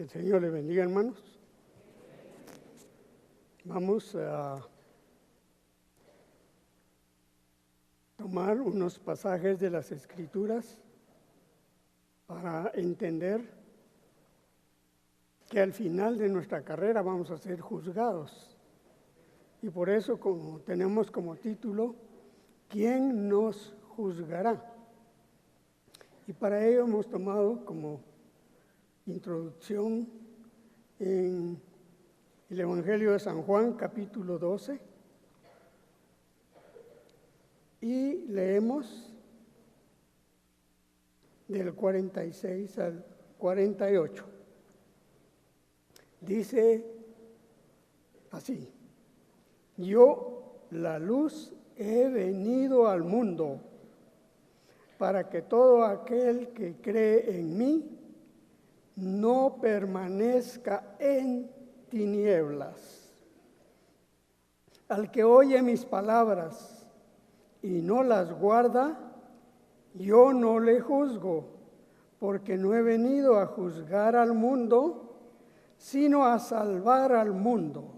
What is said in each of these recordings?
Que el Señor le bendiga, hermanos. Vamos a tomar unos pasajes de las Escrituras para entender que al final de nuestra carrera vamos a ser juzgados. Y por eso tenemos como título, ¿quién nos juzgará? Y para ello hemos tomado como introducción en el Evangelio de San Juan, capítulo 12, y leemos del 46 al 48. Dice así: yo, la luz, he venido al mundo para que todo aquel que cree en mí no permanezca en tinieblas. Al que oye mis palabras y no las guarda, yo no le juzgo, porque no he venido a juzgar al mundo, sino a salvar al mundo.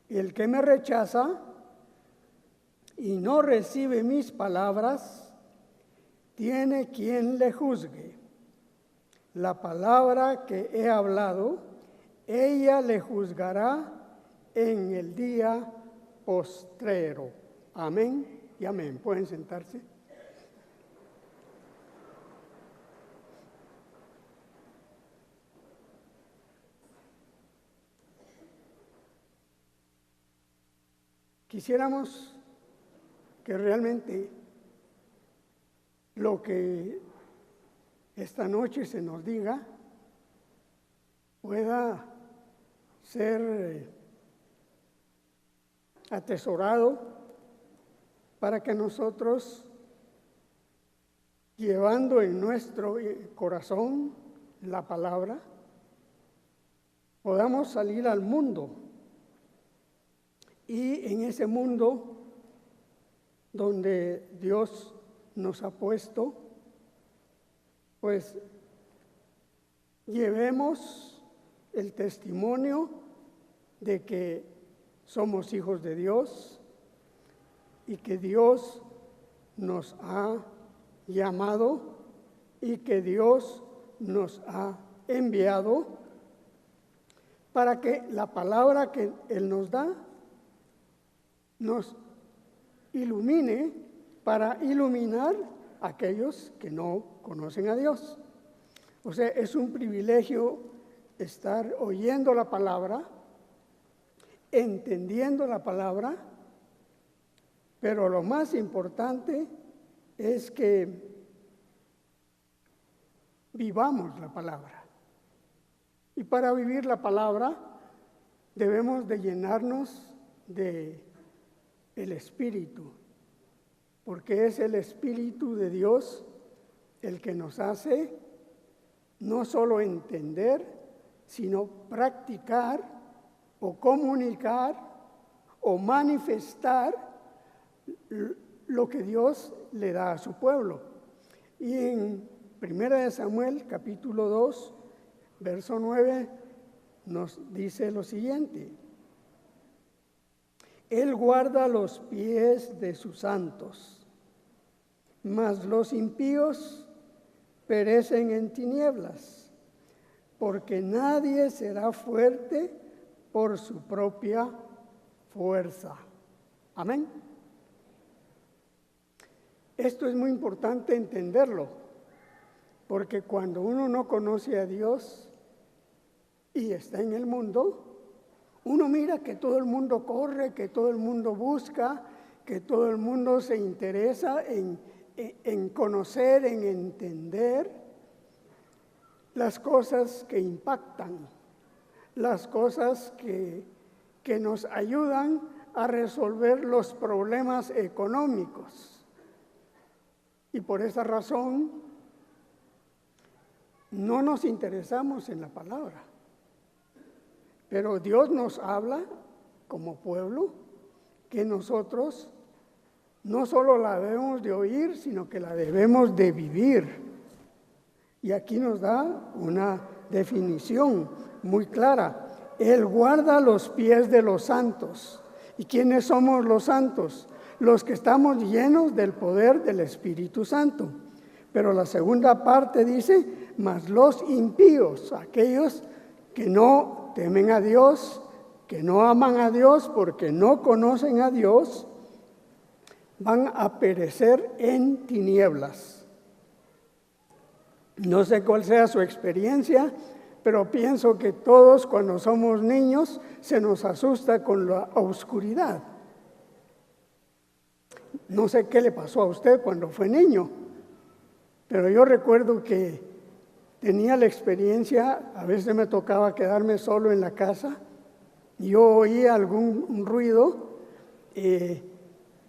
El que me rechaza y no recibe mis palabras, tiene quien le juzgue. La palabra que he hablado, ella le juzgará en el día postrero. Amén y amén. ¿Pueden sentarse? Quisiéramos que realmente lo que esta noche se nos diga pueda ser atesorado para que nosotros, llevando en nuestro corazón la palabra, podamos salir al mundo. Y en ese mundo donde Dios nos ha puesto, pues llevemos el testimonio de que somos hijos de Dios y que Dios nos ha llamado y que Dios nos ha enviado para que la palabra que Él nos da nos ilumine para iluminar a aquellos que no conocen a Dios. O sea, es un privilegio estar oyendo la palabra, entendiendo la palabra, pero lo más importante es que vivamos la palabra. Y para vivir la palabra debemos de llenarnos de el Espíritu, porque es el Espíritu de Dios el que nos hace no solo entender, sino practicar o comunicar o manifestar lo que Dios le da a su pueblo. Y en 1 Samuel, capítulo 2, verso 9, nos dice lo siguiente: Él guarda los pies de sus santos, mas los impíos perecen en tinieblas, porque nadie será fuerte por su propia fuerza. Amén. Esto es muy importante entenderlo, porque cuando uno no conoce a Dios y está en el mundo, uno mira que todo el mundo corre, que todo el mundo busca, que todo el mundo se interesa en conocer, en entender las cosas que impactan, las cosas que nos ayudan a resolver los problemas económicos. Y por esa razón no nos interesamos en la palabra. Pero Dios nos habla como pueblo que nosotros no solo la debemos de oír, sino que la debemos de vivir. Y aquí nos da una definición muy clara. Él guarda los pies de los santos. ¿Y quiénes somos los santos? Los que estamos llenos del poder del Espíritu Santo. Pero la segunda parte dice, mas los impíos, aquellos que no temen a Dios, que no aman a Dios porque no conocen a Dios, van a perecer en tinieblas. No sé cuál sea su experiencia, pero pienso que todos cuando somos niños se nos asusta con la oscuridad. No sé qué le pasó a usted cuando fue niño, pero yo recuerdo que tenía la experiencia, a veces me tocaba quedarme solo en la casa, y yo oía algún ruido,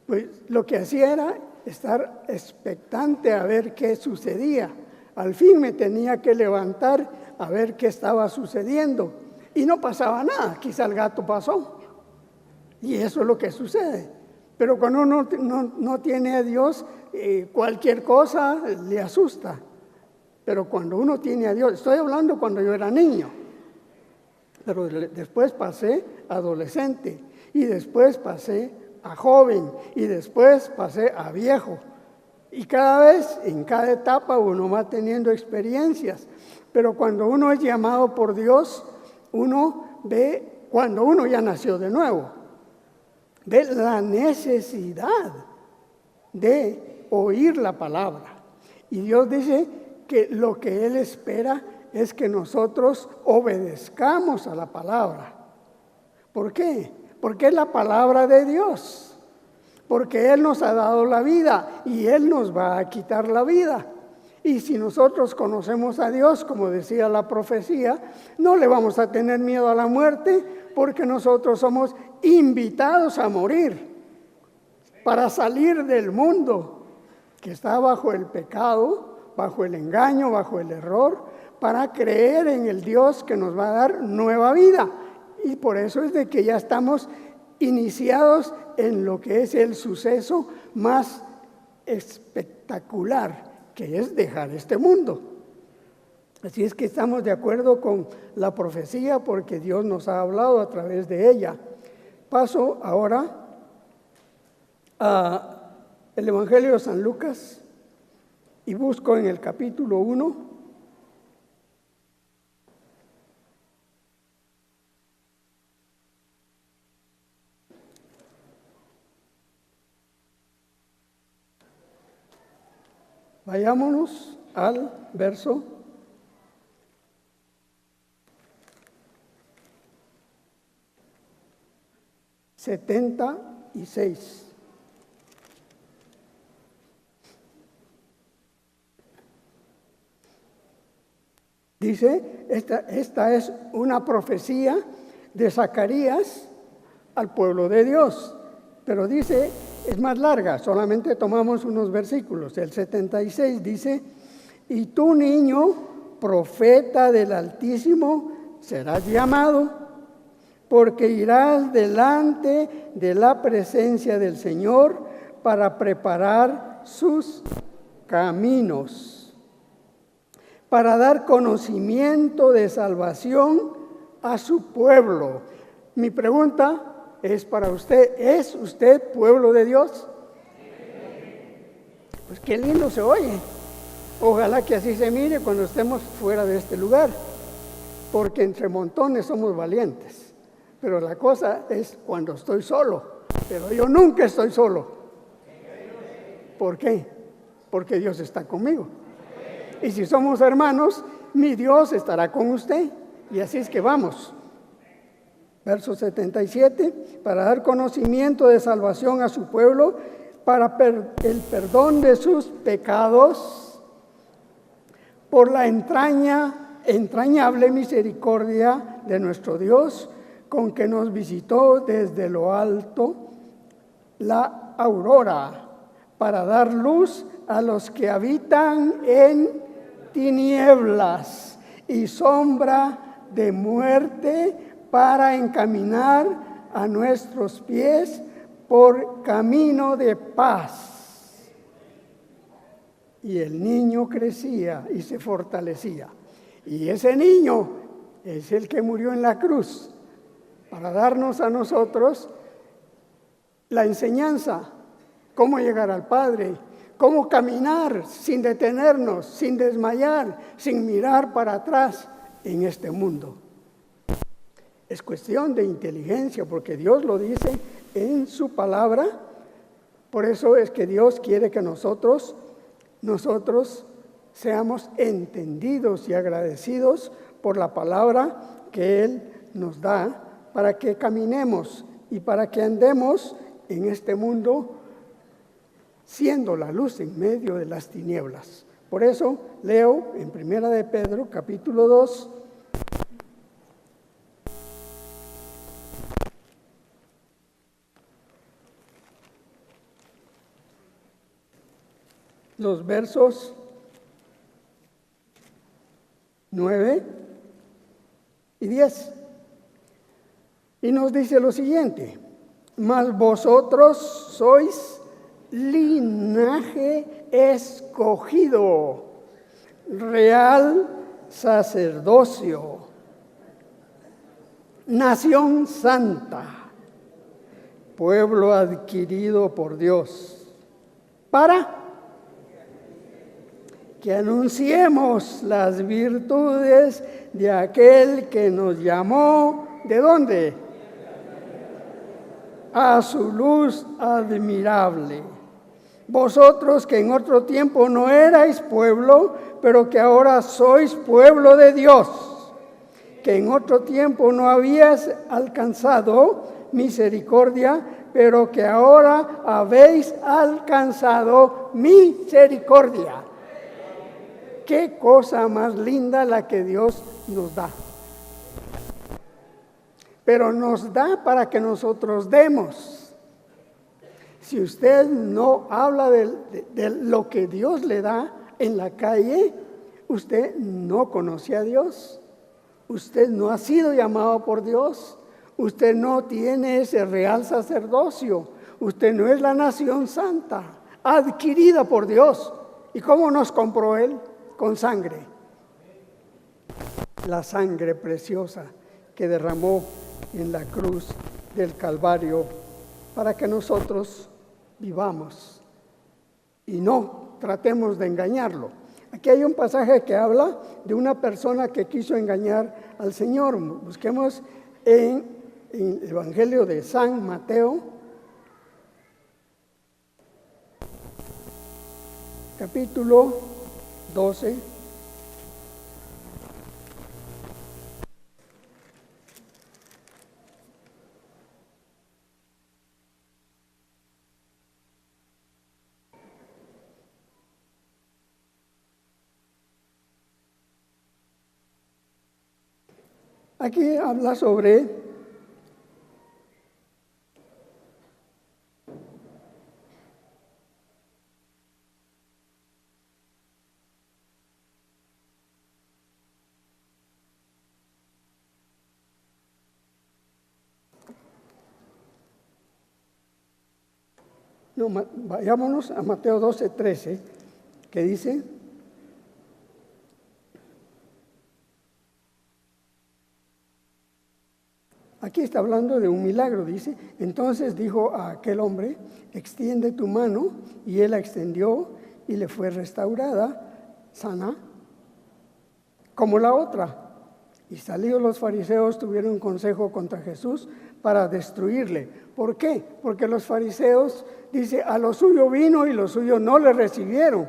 pues lo que hacía era estar expectante a ver qué sucedía. Al fin me tenía que levantar a ver qué estaba sucediendo. Y no pasaba nada, quizá el gato pasó. Y eso es lo que sucede. Pero cuando uno no tiene a Dios, cualquier cosa le asusta. Pero cuando uno tiene a Dios, estoy hablando cuando yo era niño, pero después pasé a adolescente, y después pasé a joven, y después pasé a viejo. Y cada vez, en cada etapa, uno va teniendo experiencias. Pero cuando uno es llamado por Dios, uno ve, cuando uno ya nació de nuevo, ve la necesidad de oír la palabra. Y Dios dice que lo que Él espera es que nosotros obedezcamos a la palabra. ¿Por qué? Porque es la palabra de Dios. Porque Él nos ha dado la vida y Él nos va a quitar la vida. Y si nosotros conocemos a Dios, como decía la profecía, no le vamos a tener miedo a la muerte, porque nosotros somos invitados a morir para salir del mundo que está bajo el pecado, bajo el engaño, bajo el error, para creer en el Dios que nos va a dar nueva vida. Y por eso es de que ya estamos iniciados en lo que es el suceso más espectacular, que es dejar este mundo. Así es que estamos de acuerdo con la profecía porque Dios nos ha hablado a través de ella. Paso ahora al Evangelio de San Lucas y busco en el capítulo 1. Vayámonos al verso 76. Dice, esta es una profecía de Zacarías al pueblo de Dios, pero dice, es más larga, solamente tomamos unos versículos. El 76 dice, y tú, niño, profeta del Altísimo, serás llamado, porque irás delante de la presencia del Señor para preparar sus caminos, para dar conocimiento de salvación a su pueblo. Mi pregunta es para usted, ¿es usted pueblo de Dios? Pues qué lindo se oye. Ojalá que así se mire cuando estemos fuera de este lugar, porque entre montones somos valientes. Pero la cosa es cuando estoy solo, pero yo nunca estoy solo. ¿Por qué? Porque Dios está conmigo. Y si somos hermanos, mi Dios estará con usted. Y así es que vamos. Verso 77, para dar conocimiento de salvación a su pueblo, para el perdón de sus pecados, por la entrañable misericordia de nuestro Dios, con que nos visitó desde lo alto la aurora, para dar luz a los que habitan en tinieblas y sombra de muerte, para encaminar a nuestros pies por camino de paz. Y el niño crecía y se fortalecía. Y ese niño es el que murió en la cruz para darnos a nosotros la enseñanza, cómo llegar al Padre, cómo caminar sin detenernos, sin desmayar, sin mirar para atrás en este mundo. Es cuestión de inteligencia, porque Dios lo dice en su palabra. Por eso es que Dios quiere que nosotros seamos entendidos y agradecidos por la palabra que Él nos da, para que caminemos y para que andemos en este mundo siendo la luz en medio de las tinieblas. Por eso leo en 1 de Pedro, capítulo 2, los versos 9 y 10. Y nos dice lo siguiente: mas vosotros sois linaje escogido, real sacerdocio, nación santa, pueblo adquirido por Dios, para que anunciemos las virtudes de aquel que nos llamó, ¿de dónde? A su luz admirable. Vosotros que en otro tiempo no erais pueblo, pero que ahora sois pueblo de Dios, que en otro tiempo no habías alcanzado misericordia, pero que ahora habéis alcanzado misericordia. Qué cosa más linda la que Dios nos da. Pero nos da para que nosotros demos. Si usted no habla de lo que Dios le da en la calle, usted no conoce a Dios. Usted no ha sido llamado por Dios. Usted no tiene ese real sacerdocio. Usted no es la nación santa, adquirida por Dios. ¿Y cómo nos compró Él? Con sangre. La sangre preciosa que derramó en la cruz del Calvario para que nosotros vivamos y no tratemos de engañarlo. Aquí hay un pasaje que habla de una persona que quiso engañar al Señor. Busquemos en el Evangelio de San Mateo, capítulo 12. Aquí habla sobre vayámonos a Mateo 12:13, que dice: aquí está hablando de un milagro, dice: entonces dijo a aquel hombre, extiende tu mano, y él la extendió y le fue restaurada, sana, como la otra. Y salidos los fariseos tuvieron consejo contra Jesús para destruirle. ¿Por qué? Porque los fariseos, dice, a lo suyo vino y los suyos no le recibieron.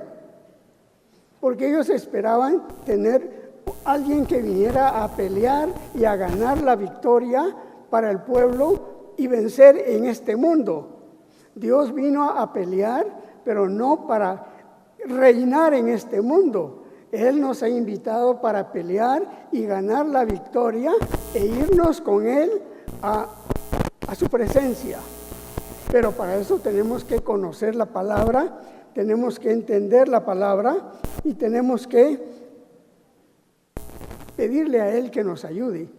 Porque ellos esperaban tener alguien que viniera a pelear y a ganar la victoria para el pueblo y vencer en este mundo. Dios vino a pelear, pero no para reinar en este mundo. Él nos ha invitado para pelear y ganar la victoria e irnos con Él a su presencia. Pero para eso tenemos que conocer la palabra, tenemos que entender la palabra y tenemos que pedirle a Él que nos ayude,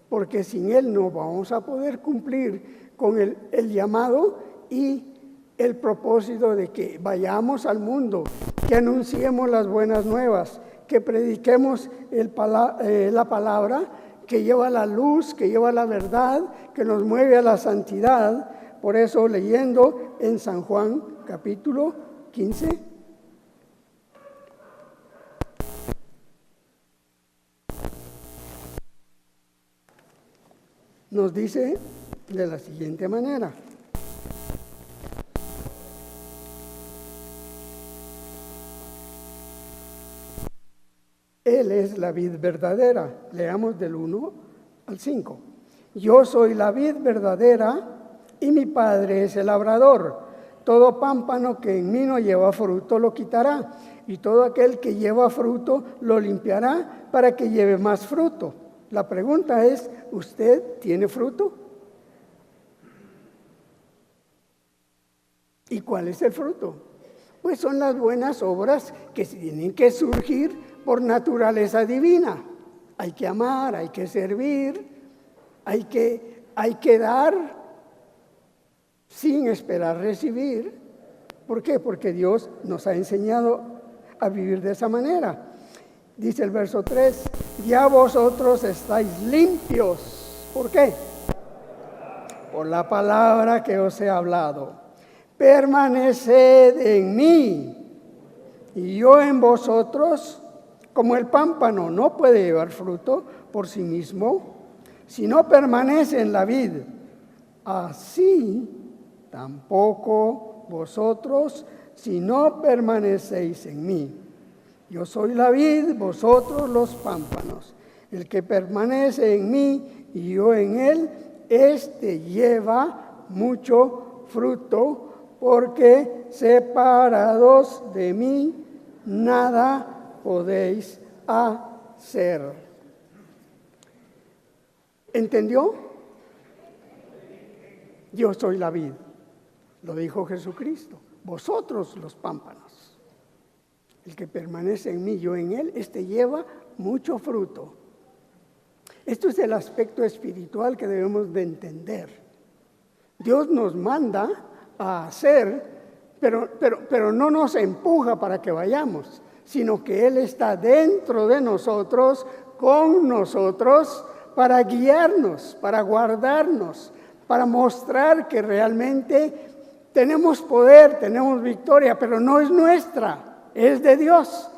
porque sin Él no vamos a poder cumplir con el llamado y el propósito de que vayamos al mundo, que anunciemos las buenas nuevas, que prediquemos la palabra, que lleva la luz, que lleva la verdad, que nos mueve a la santidad. Por eso, leyendo en San Juan capítulo 15, nos dice de la siguiente manera: Él es la vid verdadera. Leamos del 1 al 5. Yo soy la vid verdadera y mi Padre es el labrador. Todo pámpano que en mí no lleva fruto lo quitará, y todo aquel que lleva fruto lo limpiará para que lleve más fruto. La pregunta es, ¿usted tiene fruto? ¿Y cuál es el fruto? Pues son las buenas obras que tienen que surgir por naturaleza divina. Hay que amar, hay que servir, hay que dar sin esperar recibir. ¿Por qué? Porque Dios nos ha enseñado a vivir de esa manera. Dice el verso 3, ya vosotros estáis limpios. ¿Por qué? Por la palabra que os he hablado. Permaneced en mí y yo en vosotros. Como el pámpano no puede llevar fruto por sí mismo, si no permanece en la vid, así tampoco vosotros si no permanecéis en mí. Yo soy la vid, vosotros los pámpanos. El que permanece en mí y yo en él, éste lleva mucho fruto, porque separados de mí nada podéis hacer. ¿Entendió? Yo soy la vid, lo dijo Jesucristo. Vosotros los pámpanos. El que permanece en mí, yo en él, este lleva mucho fruto. Esto es el aspecto espiritual que debemos de entender. Dios nos manda a hacer, pero no nos empuja para que vayamos, sino que Él está dentro de nosotros, con nosotros, para guiarnos, para guardarnos, para mostrar que realmente tenemos poder, tenemos victoria, pero no es nuestra, es de Dios.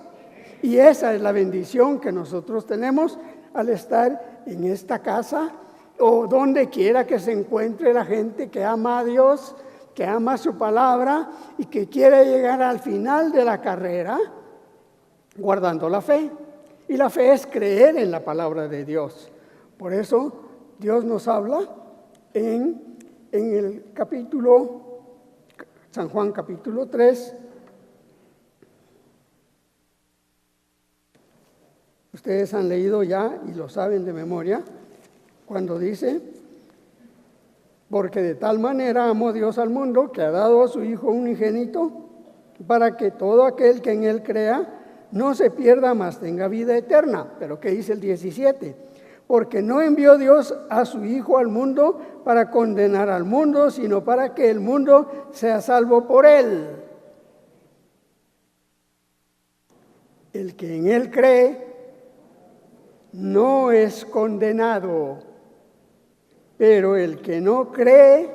Y esa es la bendición que nosotros tenemos al estar en esta casa o donde quiera que se encuentre la gente que ama a Dios, que ama su palabra y que quiere llegar al final de la carrera guardando la fe. Y la fe es creer en la palabra de Dios. Por eso Dios nos habla en el capítulo, San Juan capítulo 3. Ustedes han leído ya y lo saben de memoria, cuando dice: porque de tal manera amó Dios al mundo que ha dado a su Hijo unigénito, para que todo aquel que en él crea no se pierda, mas tenga vida eterna. Pero ¿qué dice el 17? Porque no envió Dios a su Hijo al mundo para condenar al mundo, sino para que el mundo sea salvo por él. El que en él cree no es condenado, pero el que no cree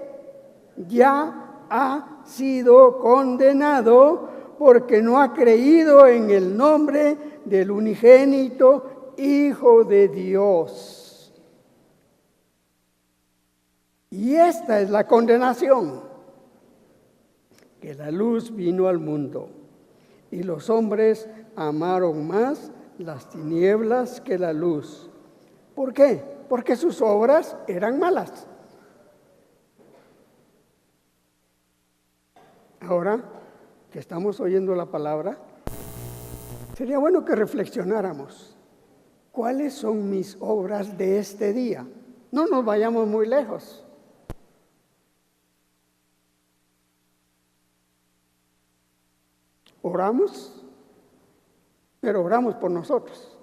ya ha sido condenado, porque no ha creído en el nombre del unigénito Hijo de Dios. Y esta es la condenación, que la luz vino al mundo, y los hombres amaron más las tinieblas que la luz. ¿Por qué? Porque sus obras eran malas. Ahora que estamos oyendo la palabra, sería bueno que reflexionáramos. ¿Cuáles son mis obras de este día? No nos vayamos muy lejos. Oramos, pero oramos por nosotros.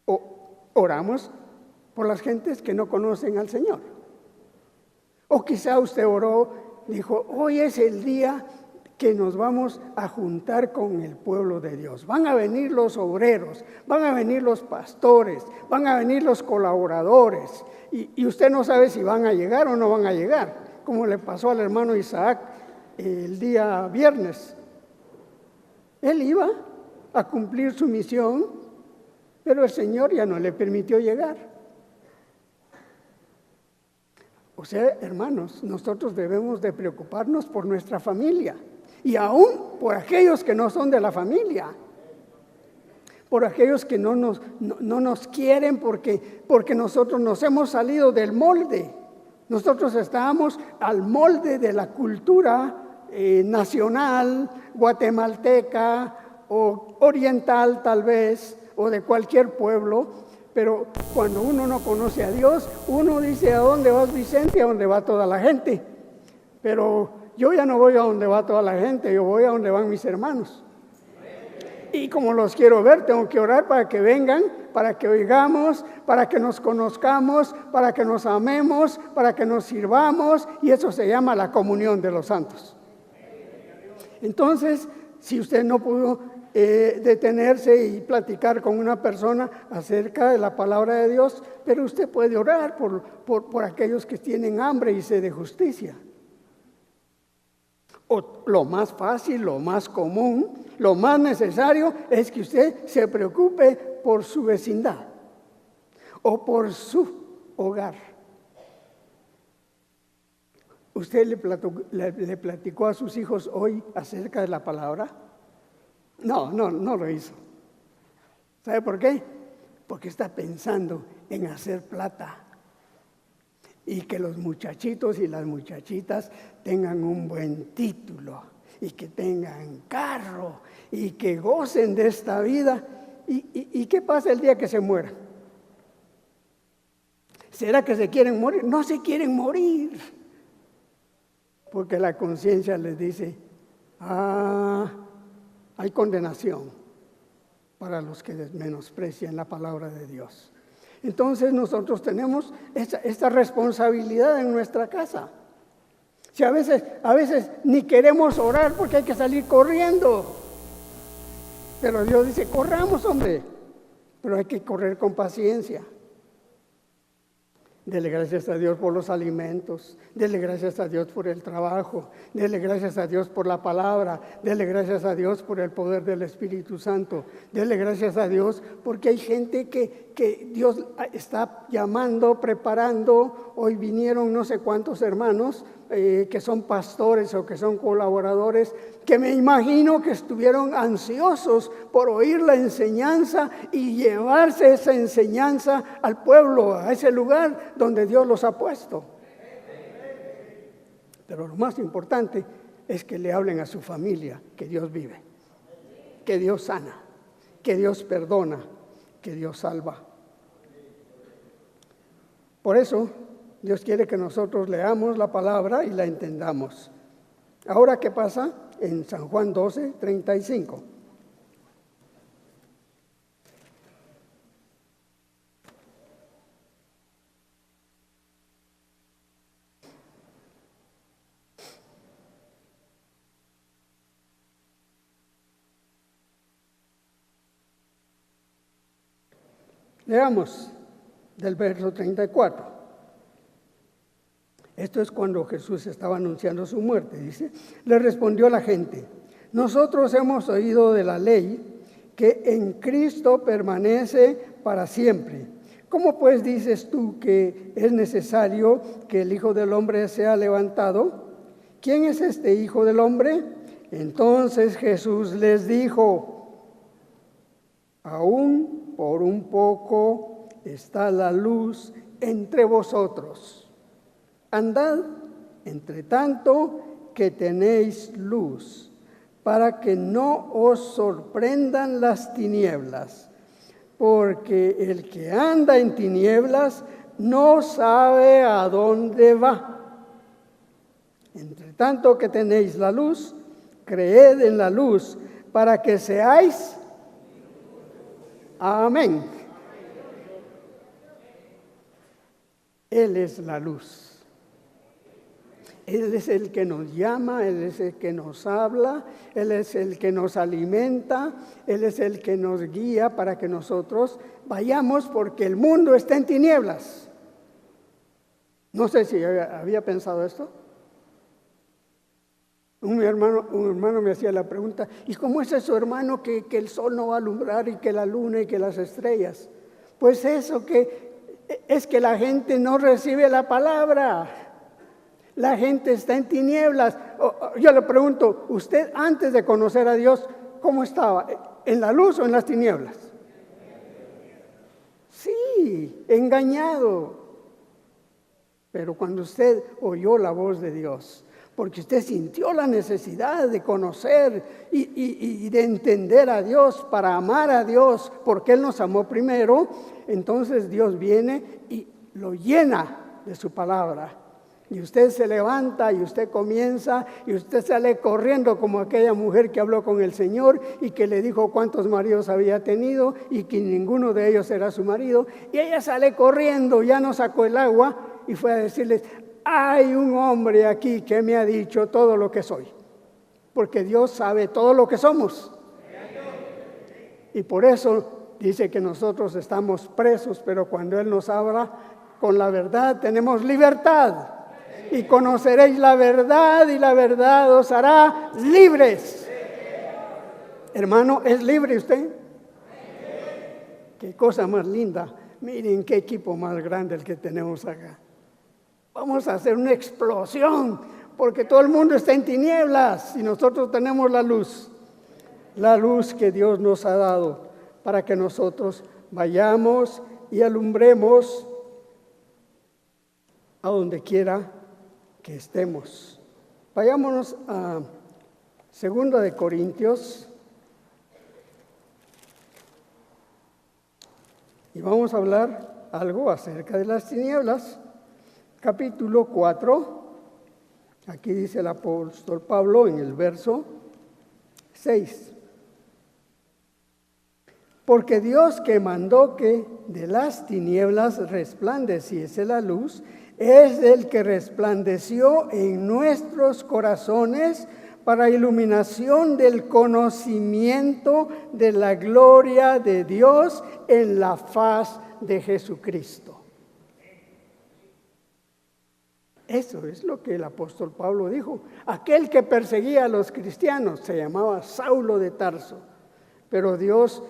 O oramos por las gentes que no conocen al Señor. O quizá usted oró, dijo: hoy es el día que nos vamos a juntar con el pueblo de Dios. Van a venir los obreros, van a venir los pastores, van a venir los colaboradores, y usted no sabe si van a llegar o no van a llegar, como le pasó al hermano Isaac el día viernes. Él iba a cumplir su misión, pero el Señor ya no le permitió llegar. O sea, hermanos, nosotros debemos de preocuparnos por nuestra familia. Y aún por aquellos que no son de la familia, por aquellos que no nos quieren porque nosotros nos hemos salido del molde. Nosotros estábamos al molde de la cultura nacional, guatemalteca o oriental tal vez, o de cualquier pueblo. Pero cuando uno no conoce a Dios, uno dice: ¿a dónde vas, Vicente? ¿A dónde va toda la gente? Pero yo ya no voy a donde va toda la gente, yo voy a donde van mis hermanos. Y como los quiero ver, tengo que orar para que vengan, para que oigamos, para que nos conozcamos, para que nos amemos, para que nos sirvamos, y eso se llama la comunión de los santos. Entonces, si usted no pudo detenerse y platicar con una persona acerca de la palabra de Dios, pero usted puede orar por aquellos que tienen hambre y sed de justicia. O lo más fácil, lo más común, lo más necesario es que usted se preocupe por su vecindad o por su hogar. ¿Usted le platicó a sus hijos hoy acerca de la palabra? No lo hizo. ¿Sabe por qué? Porque está pensando en hacer plata. Y que los muchachitos y las muchachitas tengan un buen título, y que tengan carro, y que gocen de esta vida. ¿Y qué pasa el día que se mueran? ¿Será que se quieren morir? No se quieren morir, porque la conciencia les dice: hay condenación para los que menosprecian la palabra de Dios. Entonces nosotros tenemos esta responsabilidad en nuestra casa. Si a veces ni queremos orar porque hay que salir corriendo. Pero Dios dice: corramos, hombre, pero hay que correr con paciencia. Dele gracias a Dios por los alimentos, dele gracias a Dios por el trabajo, dele gracias a Dios por la palabra, dele gracias a Dios por el poder del Espíritu Santo, dele gracias a Dios porque hay gente que Dios está llamando, preparando. Hoy vinieron no sé cuántos hermanos que son pastores o que son colaboradores, que me imagino que estuvieron ansiosos por oír la enseñanza y llevarse esa enseñanza al pueblo, a ese lugar donde Dios los ha puesto. Pero lo más importante es que le hablen a su familia que Dios vive, que Dios sana, que Dios perdona, que Dios salva. Por eso Dios quiere que nosotros leamos la palabra y la entendamos. Ahora, ¿qué pasa? En San Juan 12, 35. Leamos del verso 34. Esto es cuando Jesús estaba anunciando su muerte. Dice: le respondió la gente: nosotros hemos oído de la ley que en Cristo permanece para siempre. ¿Cómo pues dices tú que es necesario que el Hijo del Hombre sea levantado? ¿Quién es este Hijo del Hombre? Entonces Jesús les dijo: aún por un poco está la luz entre vosotros. Andad, entre tanto que tenéis luz, para que no os sorprendan las tinieblas, porque el que anda en tinieblas no sabe a dónde va. Entre tanto que tenéis la luz, creed en la luz, para que seáis. Amén. Él es la luz. Él es el que nos llama, Él es el que nos habla, Él es el que nos alimenta, Él es el que nos guía para que nosotros vayamos, porque el mundo está en tinieblas. No sé si había pensado esto. Un hermano me hacía la pregunta, ¿y cómo es eso, hermano, que el sol no va a alumbrar y que la luna y que las estrellas? Pues eso, que es que la gente no recibe la palabra. La gente está en tinieblas. Yo le pregunto, ¿usted antes de conocer a Dios, cómo estaba? ¿En la luz o en las tinieblas? Sí, engañado. Pero cuando usted oyó la voz de Dios, porque usted sintió la necesidad de conocer y de entender a Dios, para amar a Dios, porque Él nos amó primero, entonces Dios viene y lo llena de su palabra. Y usted se levanta y usted comienza y usted sale corriendo como aquella mujer que habló con el Señor y que le dijo cuántos maridos había tenido y que ninguno de ellos era su marido. Y ella sale corriendo, ya no sacó el agua y fue a decirles, hay un hombre aquí que me ha dicho todo lo que soy. Porque Dios sabe todo lo que somos. Y por eso dice que nosotros estamos presos, pero cuando Él nos habla con la verdad tenemos libertad. Y conoceréis la verdad y la verdad os hará libres. Hermano, ¿es libre usted? Qué cosa más linda. Miren qué equipo más grande el que tenemos acá. Vamos a hacer una explosión porque todo el mundo está en tinieblas y nosotros tenemos la luz que Dios nos ha dado para que nosotros vayamos y alumbremos a donde quiera que estemos. Vayámonos a 2 de Corintios y vamos a hablar algo acerca de las tinieblas. Capítulo 4, aquí dice el apóstol Pablo en el verso 6. Porque Dios, que mandó que de las tinieblas resplandeciese la luz, es el que resplandeció en nuestros corazones para iluminación del conocimiento de la gloria de Dios en la faz de Jesucristo. Eso es lo que el apóstol Pablo dijo. Aquel que perseguía a los cristianos se llamaba Saulo de Tarso, pero Dios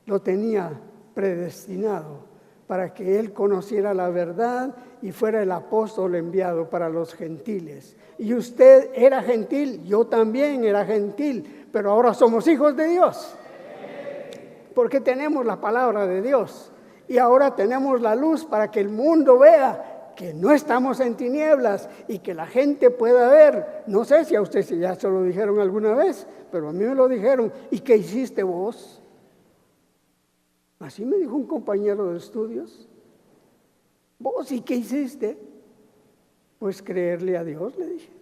lo tenía predestinado para que él conociera la verdad y fuera el apóstol enviado para los gentiles. Y usted era gentil, yo también era gentil, pero ahora somos hijos de Dios, porque tenemos la palabra de Dios y ahora tenemos la luz para que el mundo vea que no estamos en tinieblas y que la gente pueda ver. No sé si a usted ya se lo dijeron alguna vez, pero a mí me lo dijeron. ¿Y qué hiciste vos? Así me dijo un compañero de estudios. ¿Vos y qué hiciste? Pues creerle a Dios, le dije.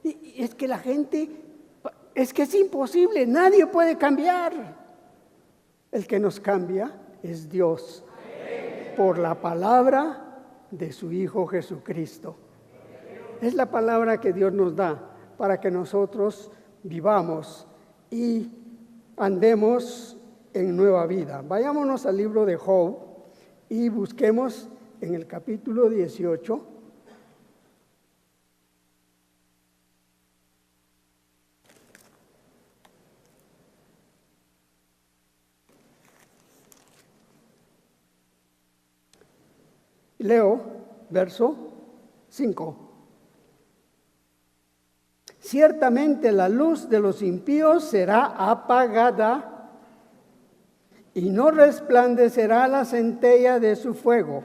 Y es que la gente, es que es imposible, nadie puede cambiar. El que nos cambia es Dios, por la palabra de su Hijo Jesucristo. Es la palabra que Dios nos da para que nosotros vivamos y andemos en nueva vida. Vayámonos al libro de Job y busquemos en el capítulo 18. Leo verso 5. Ciertamente la luz de los impíos será apagada y no resplandecerá la centella de su fuego.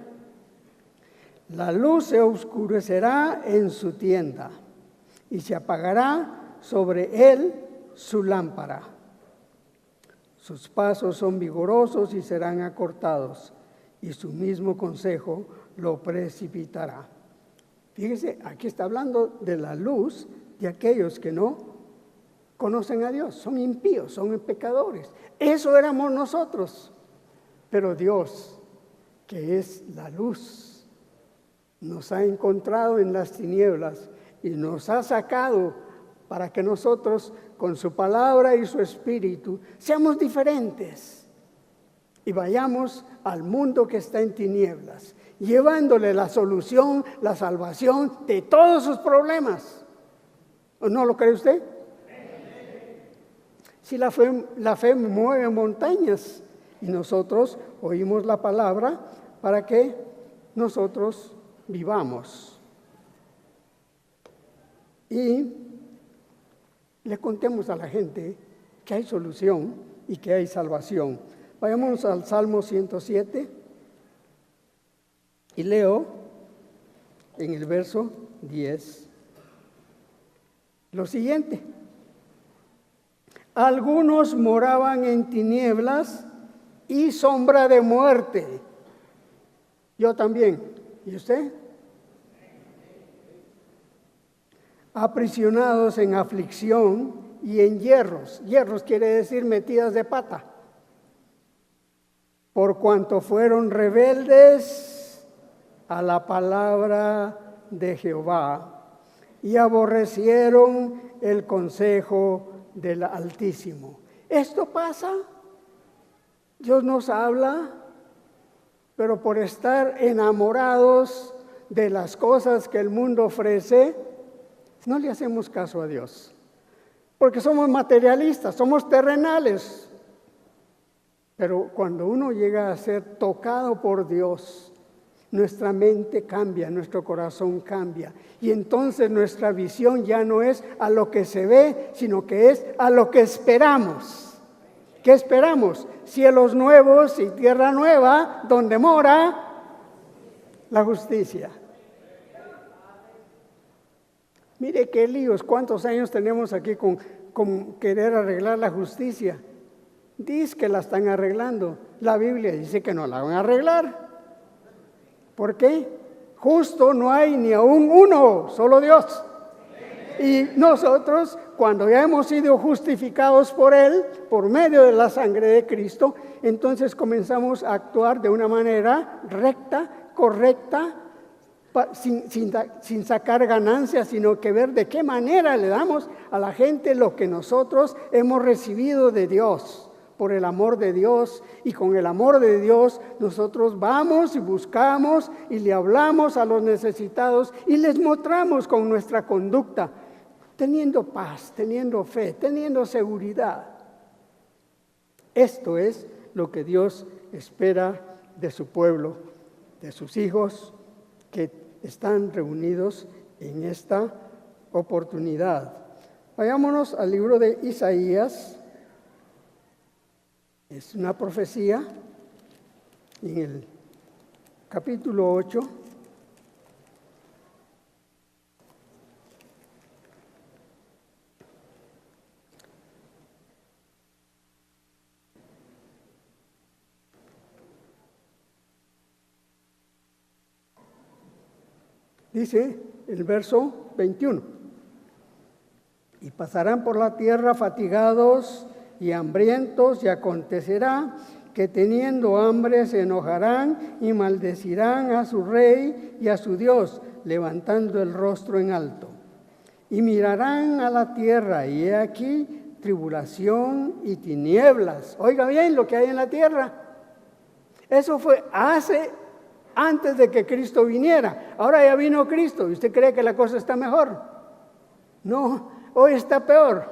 La luz se oscurecerá en su tienda y se apagará sobre él su lámpara. Sus pasos son vigorosos y serán acortados, y su mismo consejo lo precipitará. Fíjese, aquí está hablando de la luz de aquellos que no conocen a Dios, son impíos, son pecadores. Eso éramos nosotros. Pero Dios, que es la luz, nos ha encontrado en las tinieblas y nos ha sacado para que nosotros, con su palabra y su espíritu, seamos diferentes y vayamos al mundo que está en tinieblas, llevándole la solución, la salvación de todos sus problemas. ¿O no lo cree usted? Si la fe mueve montañas y nosotros oímos la palabra para que nosotros vivamos y le contemos a la gente que hay solución y que hay salvación. Vayamos al Salmo 107 y leo en el verso 10 lo siguiente: algunos moraban en tinieblas y sombra de muerte. Yo también. ¿Y usted? Aprisionados en aflicción y en hierros. Hierros quiere decir metidas de pata. Por cuanto fueron rebeldes a la palabra de Jehová y aborrecieron el consejo del Altísimo. Esto pasa, Dios nos habla, pero por estar enamorados de las cosas que el mundo ofrece, no le hacemos caso a Dios, porque somos materialistas, somos terrenales. Pero cuando uno llega a ser tocado por Dios, nuestra mente cambia, nuestro corazón cambia. Y entonces nuestra visión ya no es a lo que se ve, sino que es a lo que esperamos. ¿Qué esperamos? Cielos nuevos y tierra nueva, donde mora la justicia. Mire qué líos, cuántos años tenemos aquí con querer arreglar la justicia. Dice que la están arreglando. La Biblia dice que no la van a arreglar. ¿Por qué? Justo no hay ni aún uno, solo Dios. Y nosotros, cuando ya hemos sido justificados por Él, por medio de la sangre de Cristo, entonces comenzamos a actuar de una manera recta, correcta, sin sacar ganancias, sino que ver de qué manera le damos a la gente lo que nosotros hemos recibido de Dios. Por el amor de Dios, y con el amor de Dios nosotros vamos y buscamos y le hablamos a los necesitados y les mostramos con nuestra conducta, teniendo paz, teniendo fe, teniendo seguridad. Esto es lo que Dios espera de su pueblo, de sus hijos que están reunidos en esta oportunidad. Vayámonos al libro de Isaías. Es una profecía en el capítulo 8. Dice el verso 21: y pasarán por la tierra fatigados y hambrientos, y acontecerá que teniendo hambre se enojarán y maldecirán a su rey y a su Dios, levantando el rostro en alto. Y mirarán a la tierra, y he aquí tribulación y tinieblas. Oiga bien lo que hay en la tierra. Eso fue antes de que Cristo viniera. Ahora ya vino Cristo, ¿y usted cree que la cosa está mejor? No, hoy está peor.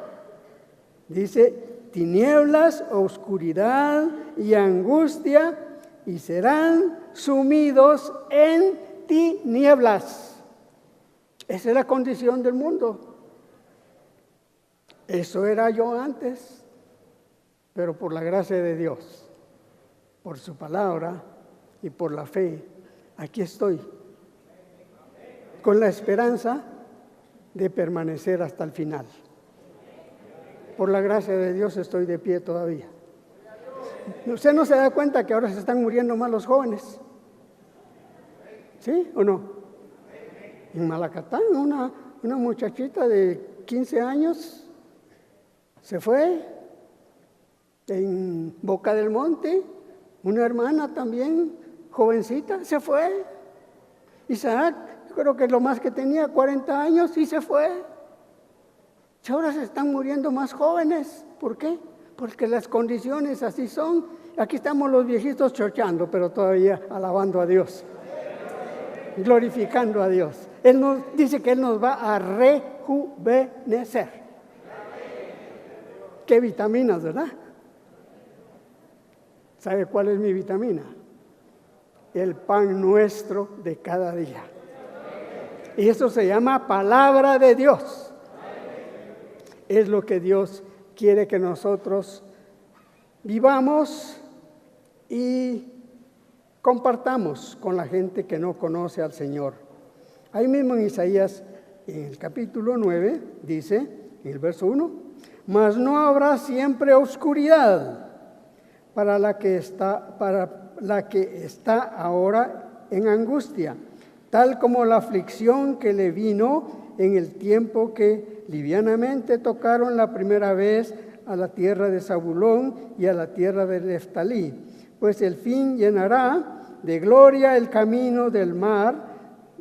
Dice: tinieblas, oscuridad y angustia, y serán sumidos en tinieblas. Esa es la condición del mundo. Eso era yo antes, pero por la gracia de Dios, por su palabra y por la fe, aquí estoy, con la esperanza de permanecer hasta el final. Por la gracia de Dios estoy de pie todavía. ¿Usted no se da cuenta que ahora se están muriendo más los jóvenes? ¿Sí o no? En Malacatán, una muchachita de 15 años se fue. En Boca del Monte, una hermana también, jovencita, se fue. Isaac, yo creo que lo más que tenía, 40 años, y se fue. Y ahora se están muriendo más jóvenes. ¿Por qué? Porque las condiciones así son. Aquí estamos los viejitos chochando, pero todavía alabando a Dios, glorificando a Dios. Él nos dice que Él nos va a rejuvenecer. ¿Qué vitaminas, verdad? ¿Sabe cuál es mi vitamina? El pan nuestro de cada día. Y eso se llama palabra de Dios. Es lo que Dios quiere que nosotros vivamos y compartamos con la gente que no conoce al Señor. Ahí mismo en Isaías, en el capítulo 9, dice, en el verso 1, mas no habrá siempre oscuridad para la que está ahora en angustia, tal como la aflicción que le vino en el tiempo que livianamente tocaron la primera vez a la tierra de Zabulón y a la tierra de Neftalí, pues el fin llenará de gloria el camino del mar,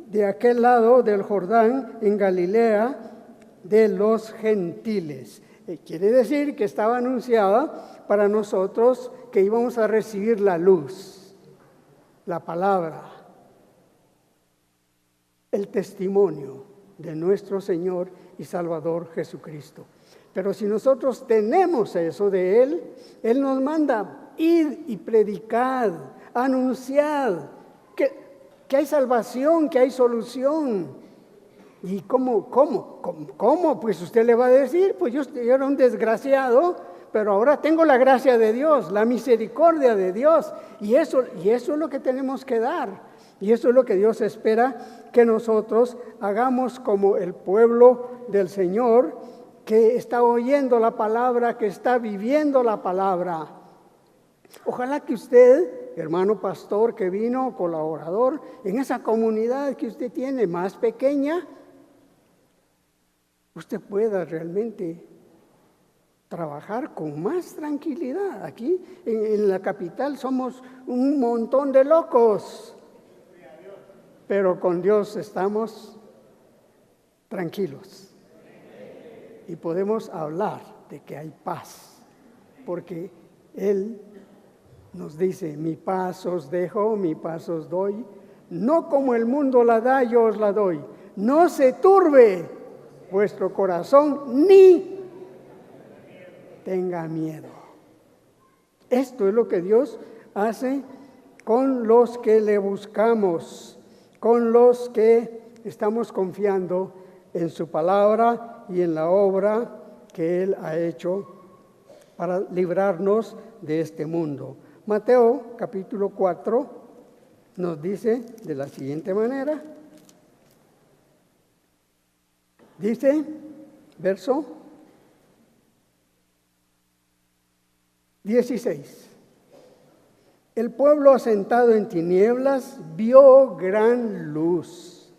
de aquel lado del Jordán, en Galilea de los gentiles. Quiere decir que estaba anunciada para nosotros que íbamos a recibir la luz, la palabra, el testimonio de nuestro Señor y Salvador Jesucristo. Pero si nosotros tenemos eso de Él, Él nos manda ir y predicar, anunciar que hay salvación, que hay solución. ¿Y cómo? Pues usted le va a decir, pues yo era un desgraciado, pero ahora tengo la gracia de Dios, la misericordia de Dios. Y eso es lo que tenemos que dar. Y eso es lo que Dios espera que nosotros hagamos como el pueblo del Señor, que está oyendo la palabra, que está viviendo la palabra. Ojalá que usted, hermano pastor que vino, colaborador, en esa comunidad que usted tiene más pequeña, usted pueda realmente trabajar con más tranquilidad. Aquí en la capital somos un montón de locos, pero con Dios estamos tranquilos y podemos hablar de que hay paz, porque Él nos dice, mi paz os dejo, mi paz os doy, no como el mundo la da, yo os la doy. No se turbe vuestro corazón, ni tenga miedo. Esto es lo que Dios hace con los que le buscamos, con los que estamos confiando en su palabra y en la obra que Él ha hecho para librarnos de este mundo. Mateo capítulo 4 nos dice de la siguiente manera. Dice, verso 16. El pueblo asentado en tinieblas vio gran luz,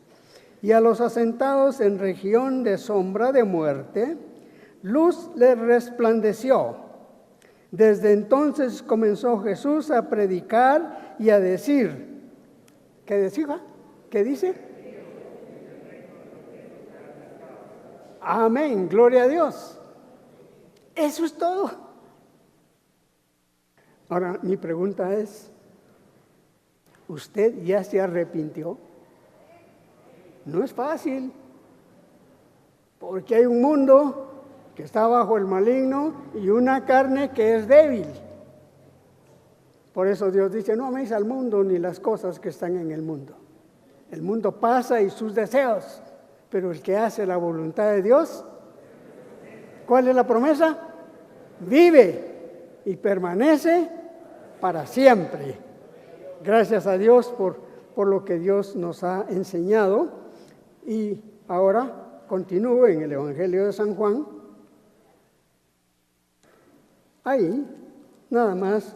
y a los asentados en región de sombra de muerte, luz les resplandeció. Desde entonces comenzó Jesús a predicar y a decir, ¿qué decía? ¿Qué dice? Amén, gloria a Dios. Eso es todo. Ahora, mi pregunta es, ¿usted ya se arrepintió? No es fácil, porque hay un mundo que está bajo el maligno y una carne que es débil. Por eso Dios dice, no améis al mundo ni las cosas que están en el mundo. El mundo pasa y sus deseos, pero el que hace la voluntad de Dios, ¿cuál es la promesa? Vive y permanece para siempre. Gracias a Dios por lo que Dios nos ha enseñado. Y ahora continúo en el Evangelio de San Juan. Ahí, nada más,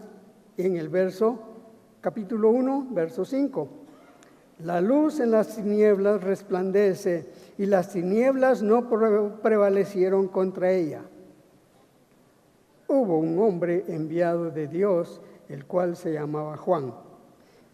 en el capítulo 1, verso 5. La luz en las tinieblas resplandece, y las tinieblas no prevalecieron contra ella. Hubo un hombre enviado de Dios, el cual se llamaba Juan.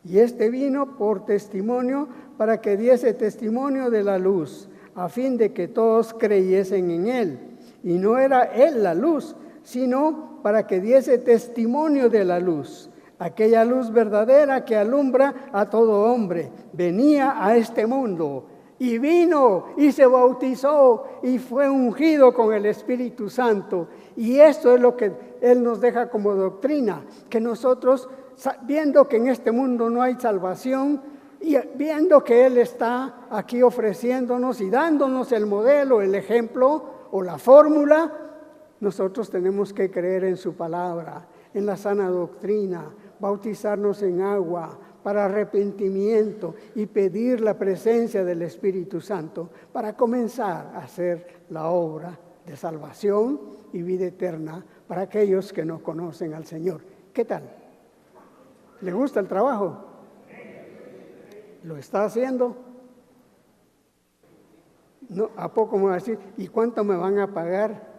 Y este vino por testimonio para que diese testimonio de la luz, a fin de que todos creyesen en él. Y no era él la luz, sino para que diese testimonio de la luz. Aquella luz verdadera que alumbra a todo hombre. Venía a este mundo y vino y se bautizó y fue ungido con el Espíritu Santo. Y esto es lo que Él nos deja como doctrina, que nosotros, viendo que en este mundo no hay salvación, y viendo que Él está aquí ofreciéndonos y dándonos el modelo, el ejemplo o la fórmula, nosotros tenemos que creer en su palabra, en la sana doctrina, bautizarnos en agua para arrepentimiento y pedir la presencia del Espíritu Santo para comenzar a hacer la obra de salvación y vida eterna para aquellos que no conocen al Señor. ¿Qué tal? ¿Le gusta el trabajo? ¿Lo está haciendo? No, ¿a poco me va a decir? ¿Y cuánto me van a pagar?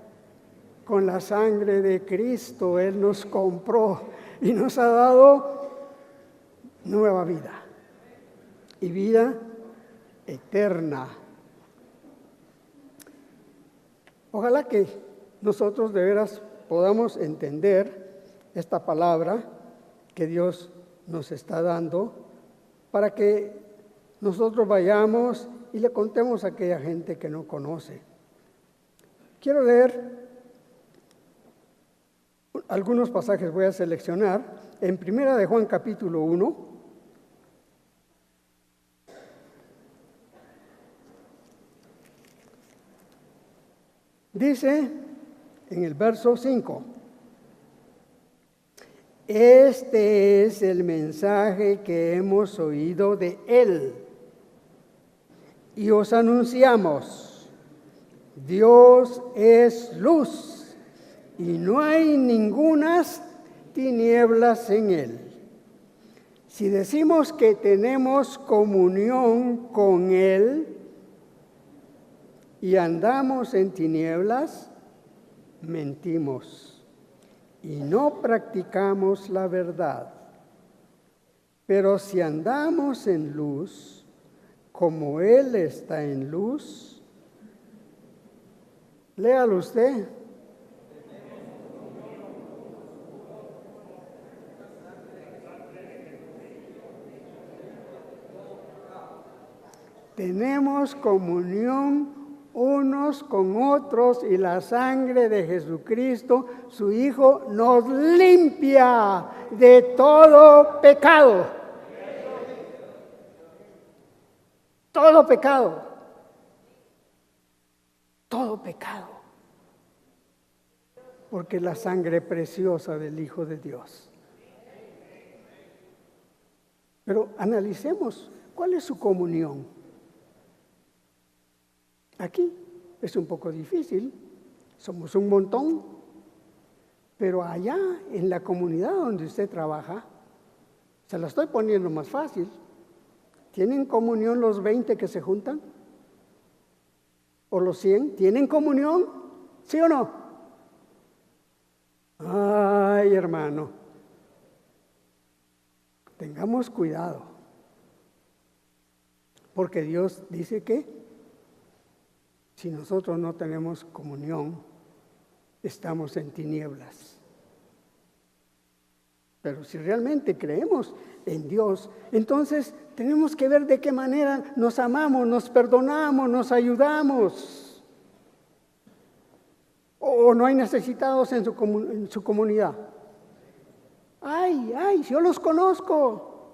Con la sangre de Cristo Él nos compró y nos ha dado nueva vida y vida eterna. Ojalá que nosotros de veras podamos entender esta palabra que Dios nos está dando para que nosotros vayamos y le contemos a aquella gente que no conoce. Quiero leer algunos pasajes, voy a seleccionar en Primera de Juan capítulo 1. Dice en el verso 5: este es el mensaje que hemos oído de Él y os anunciamos: Dios es luz y no hay ningunas tinieblas en Él. Si decimos que tenemos comunión con Él y andamos en tinieblas, mentimos y no practicamos la verdad. Pero si andamos en luz, como Él está en luz, léalo usted. Tenemos comunión unos con otros y la sangre de Jesucristo, su Hijo, nos limpia de todo pecado. Todo pecado. Todo pecado. Porque la sangre preciosa del Hijo de Dios. Pero analicemos, ¿cuál es su comunión? Aquí es un poco difícil, somos un montón, pero allá en la comunidad donde usted trabaja, se la estoy poniendo más fácil. ¿Tienen comunión los 20 que se juntan? ¿O los 100? ¿Tienen comunión? ¿Sí o no? Ay, hermano, tengamos cuidado, porque Dios dice que si nosotros no tenemos comunión, estamos en tinieblas. Pero si realmente creemos en Dios, entonces tenemos que ver de qué manera nos amamos, nos perdonamos, nos ayudamos. ¿O no hay necesitados en su comunidad? Ay, yo los conozco.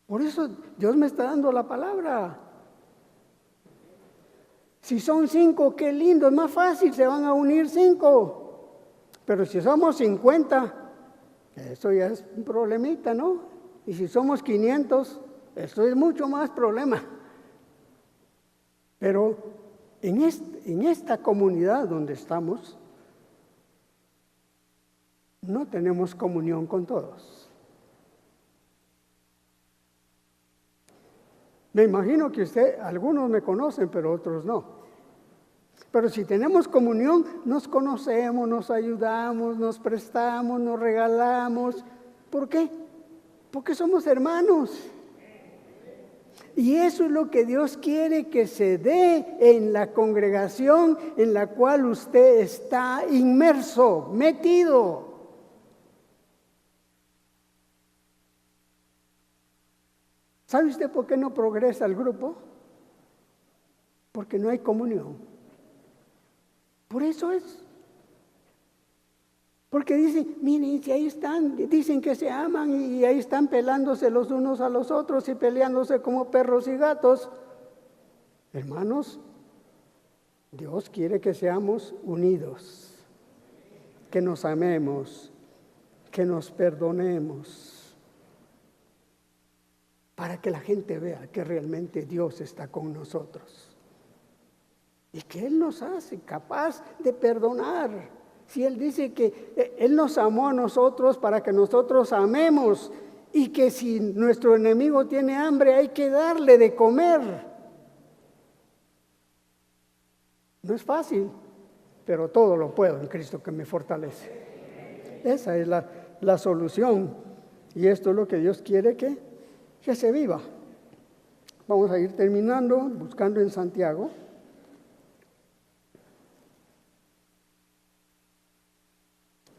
Por eso Dios me está dando la palabra. Si son 5, qué lindo, es más fácil, se van a unir 5. Pero si somos 50, eso ya es un problemita, ¿no? Y si somos 500, eso es mucho más problema. Pero en esta comunidad donde estamos, no tenemos comunión con todos. Me imagino que algunos me conocen, pero otros no. Pero si tenemos comunión, nos conocemos, nos ayudamos, nos prestamos, nos regalamos. ¿Por qué? Porque somos hermanos. Y eso es lo que Dios quiere que se dé en la congregación en la cual usted está inmerso, metido. ¿Sabe usted por qué no progresa el grupo? Porque no hay comunión. Por eso es. Porque dicen, miren, si ahí están, dicen que se aman y ahí están pelándose los unos a los otros y peleándose como perros y gatos. Hermanos, Dios quiere que seamos unidos, que nos amemos, que nos perdonemos, para que la gente vea que realmente Dios está con nosotros y que Él nos hace capaz de perdonar. Si Él dice que Él nos amó a nosotros para que nosotros amemos y que si nuestro enemigo tiene hambre hay que darle de comer. No es fácil, pero todo lo puedo en Cristo que me fortalece. Esa es la solución y esto es lo que Dios quiere que se viva. Vamos a ir terminando, buscando en Santiago.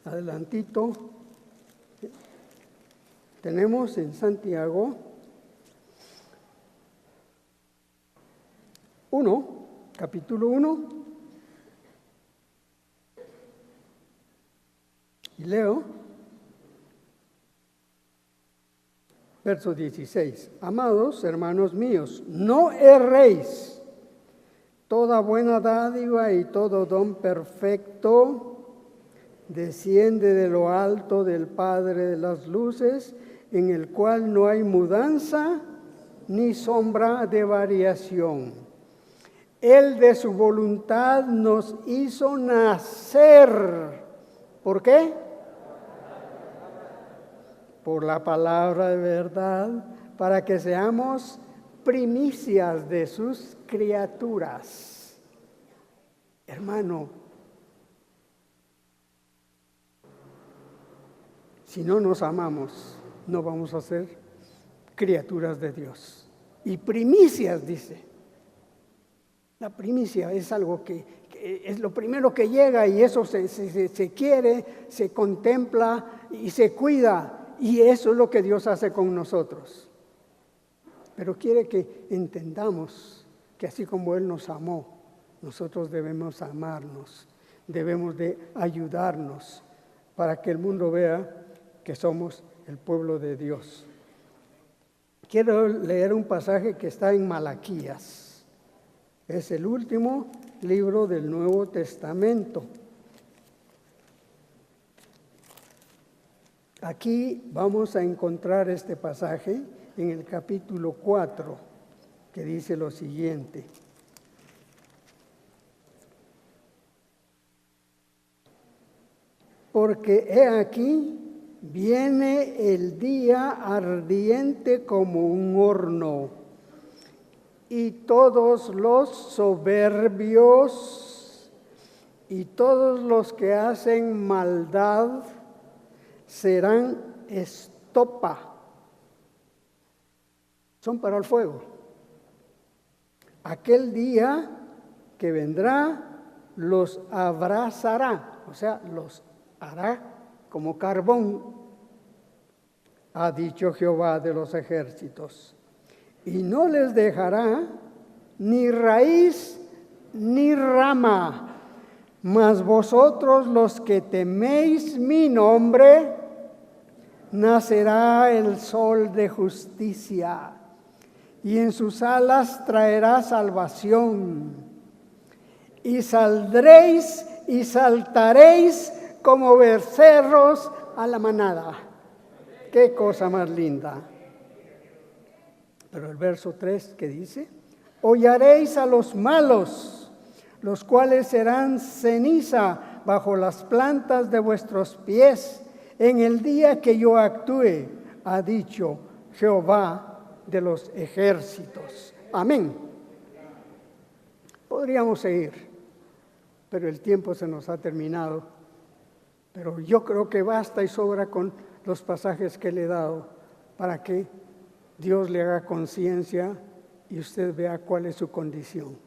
Adelantito, tenemos en Santiago 1, capítulo 1, y leo, verso 16. Amados hermanos míos, no erréis, toda buena dádiva y todo don perfecto desciende de lo alto del Padre de las luces, en el cual no hay mudanza ni sombra de variación. Él de su voluntad nos hizo nacer. ¿Por qué? Por la palabra de verdad, para que seamos primicias de sus criaturas. Hermano, si no nos amamos, no vamos a ser criaturas de Dios. Y primicias, dice. La primicia es algo que es lo primero que llega y eso se quiere, se contempla y se cuida. Y eso es lo que Dios hace con nosotros. Pero quiere que entendamos que así como Él nos amó, nosotros debemos amarnos, debemos de ayudarnos para que el mundo vea que somos el pueblo de Dios. Quiero leer un pasaje que está en Malaquías. Es el último libro del Nuevo Testamento. Aquí vamos a encontrar este pasaje en el capítulo 4, que dice lo siguiente. Porque he aquí, viene el día ardiente como un horno, y todos los soberbios y todos los que hacen maldad serán estopa. Son para el fuego. Aquel día que vendrá los abrazará, o sea, los hará como carbón, ha dicho Jehová de los ejércitos, y no les dejará ni raíz ni rama, mas vosotros los que teméis mi nombre, nacerá el sol de justicia, y en sus alas traerá salvación, y saldréis y saltaréis como becerros a la manada. Qué cosa más linda. Pero el verso 3 que dice, hollaréis a los malos, los cuales serán ceniza bajo las plantas de vuestros pies en el día que yo actúe, ha dicho Jehová de los ejércitos. Amén. Podríamos seguir, pero el tiempo se nos ha terminado. Pero yo creo que basta y sobra con los pasajes que le he dado para que Dios le haga conciencia y usted vea cuál es su condición.